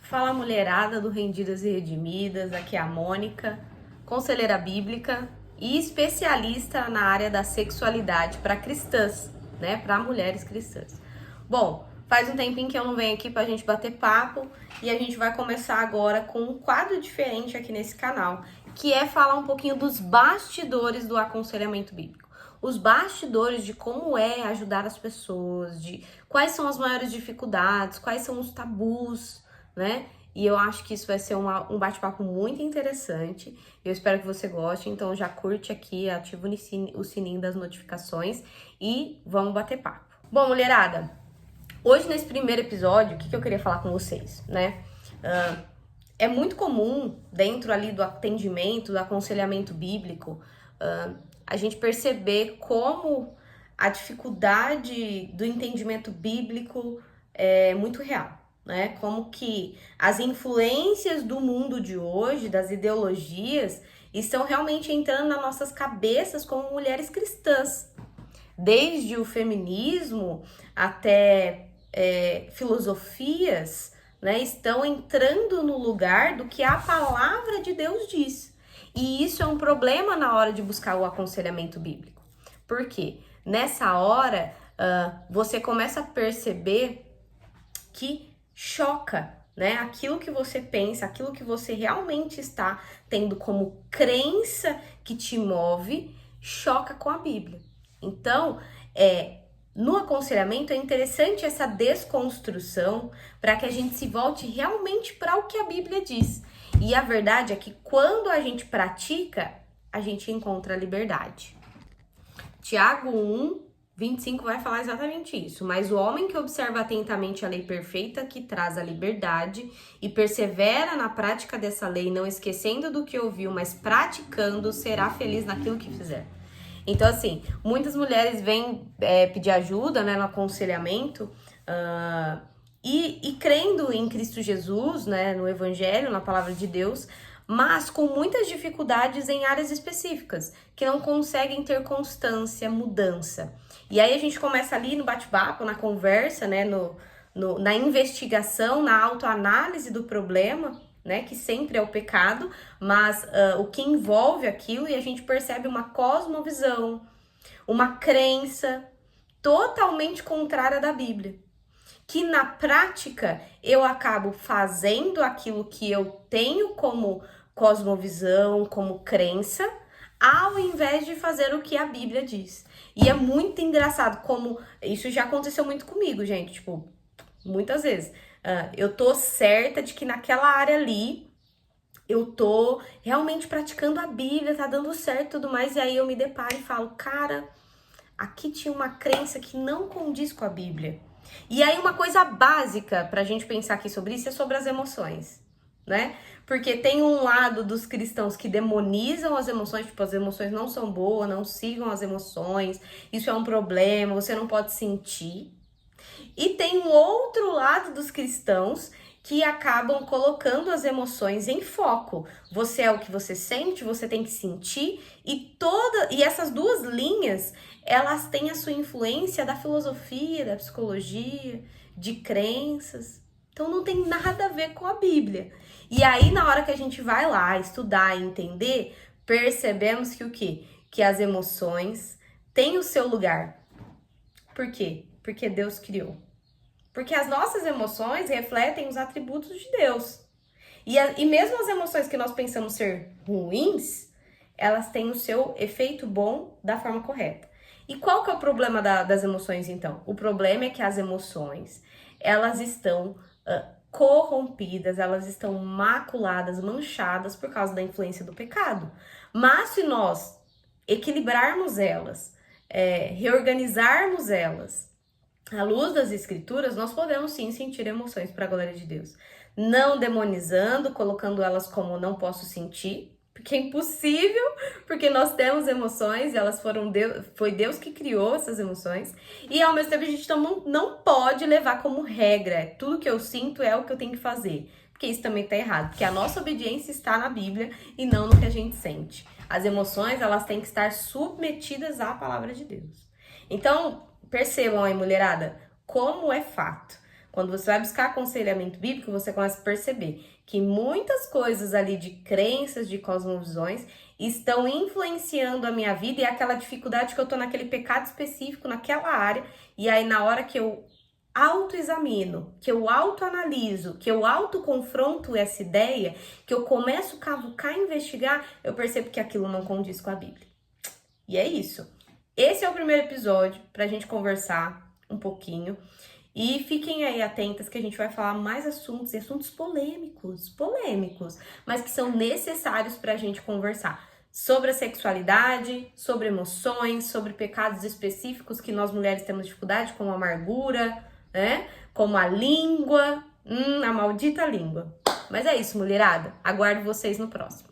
Fala mulherada do Rendidas e Redimidas, aqui é a Mônica, conselheira bíblica e especialista na área da sexualidade para cristãs, né, para mulheres cristãs. Bom, faz um tempinho que eu não venho aqui pra gente bater papo e a gente vai começar agora com um quadro diferente aqui nesse canal, que é falar um pouquinho dos bastidores do aconselhamento bíblico. Os bastidores de como é ajudar as pessoas, de quais são as maiores dificuldades, quais são os tabus, né? E eu acho que isso vai ser um bate-papo muito interessante. Eu espero que você goste. Então já curte aqui, ativa o sininho das notificações e vamos bater papo. Bom, mulherada, hoje nesse primeiro episódio, o que eu queria falar com vocês, né? É muito comum dentro ali do atendimento, do aconselhamento bíblico, a gente perceber como a dificuldade do entendimento bíblico é muito real. Né? Como que as influências do mundo de hoje, das ideologias, estão realmente entrando nas nossas cabeças como mulheres cristãs. Desde o feminismo até filosofias, né, estão entrando no lugar do que a palavra de Deus diz. E isso é um problema na hora de buscar o aconselhamento bíblico. Por quê? Nessa hora, você começa a perceber que choca, né? Aquilo que você pensa, aquilo que você realmente está tendo como crença que te move, choca com a Bíblia. Então, no aconselhamento é interessante essa desconstrução para que a gente se volte realmente para o que a Bíblia diz. E a verdade é que quando a gente pratica, a gente encontra a liberdade. Tiago 1:25 vai falar exatamente isso. Mas o homem que observa atentamente a lei perfeita, que traz a liberdade, e persevera na prática dessa lei, não esquecendo do que ouviu, mas praticando, será feliz naquilo que fizer. Então, assim, muitas mulheres vêm pedir ajuda, né, no aconselhamento, e crendo em Cristo Jesus, né, no Evangelho, na Palavra de Deus, mas com muitas dificuldades em áreas específicas, que não conseguem ter constância, mudança. E aí a gente começa ali no bate-papo, na conversa, né, na investigação, na autoanálise do problema, né, que sempre é o pecado, mas o que envolve aquilo, e a gente percebe uma cosmovisão, uma crença totalmente contrária da Bíblia. Que na prática eu acabo fazendo aquilo que eu tenho como cosmovisão, como crença, ao invés de fazer o que a Bíblia diz. E é muito engraçado como isso já aconteceu muito comigo, gente, tipo, muitas vezes. Eu tô certa de que naquela área ali eu tô realmente praticando a Bíblia, tá dando certo e tudo mais, e aí eu me deparo e falo, cara, aqui tinha uma crença que não condiz com a Bíblia. E aí uma coisa básica pra gente pensar aqui sobre isso é sobre as emoções, né? Porque tem um lado dos cristãos que demonizam as emoções, tipo, as emoções não são boas, não sigam as emoções, isso é um problema, você não pode sentir. E tem um outro lado dos cristãos que acabam colocando as emoções em foco. Você é o que você sente, você tem que sentir, e essas duas linhas, elas têm a sua influência da filosofia, da psicologia, de crenças. Então não tem nada a ver com a Bíblia. E aí, na hora que a gente vai lá estudar e entender, percebemos que o quê? Que as emoções têm o seu lugar. Por quê? Porque Deus criou. Porque as nossas emoções refletem os atributos de Deus. E mesmo as emoções que nós pensamos ser ruins, elas têm o seu efeito bom da forma correta. E qual que é o problema das emoções, então? O problema é que as emoções, elas estão corrompidas, elas estão maculadas, manchadas por causa da influência do pecado. Mas se nós equilibrarmos elas, reorganizarmos elas, à luz das escrituras, nós podemos sim sentir emoções para a glória de Deus. Não demonizando, colocando elas como não posso sentir, porque é impossível, porque nós temos emoções e elas foi Deus que criou essas emoções. E ao mesmo tempo a gente não pode levar como regra, tudo que eu sinto é o que eu tenho que fazer. Porque isso também está errado, porque a nossa obediência está na Bíblia e não no que a gente sente. As emoções, elas têm que estar submetidas à palavra de Deus. Então, percebam aí, mulherada, como é fato. Quando você vai buscar aconselhamento bíblico, você começa a perceber que muitas coisas ali de crenças, de cosmovisões, estão influenciando a minha vida e aquela dificuldade que eu tô naquele pecado específico, naquela área, e aí na hora que eu autoexamino, que eu autoanaliso, que eu autoconfronto essa ideia, que eu começo a cavucar e investigar, eu percebo que aquilo não condiz com a Bíblia. E é isso. Esse é o primeiro episódio pra gente conversar um pouquinho. E fiquem aí atentas que a gente vai falar mais assuntos, e assuntos polêmicos, mas que são necessários pra gente conversar. Sobre a sexualidade, sobre emoções, sobre pecados específicos que nós mulheres temos dificuldade, como a amargura, né? Como a língua, a maldita língua. Mas é isso, mulherada. Aguardo vocês no próximo.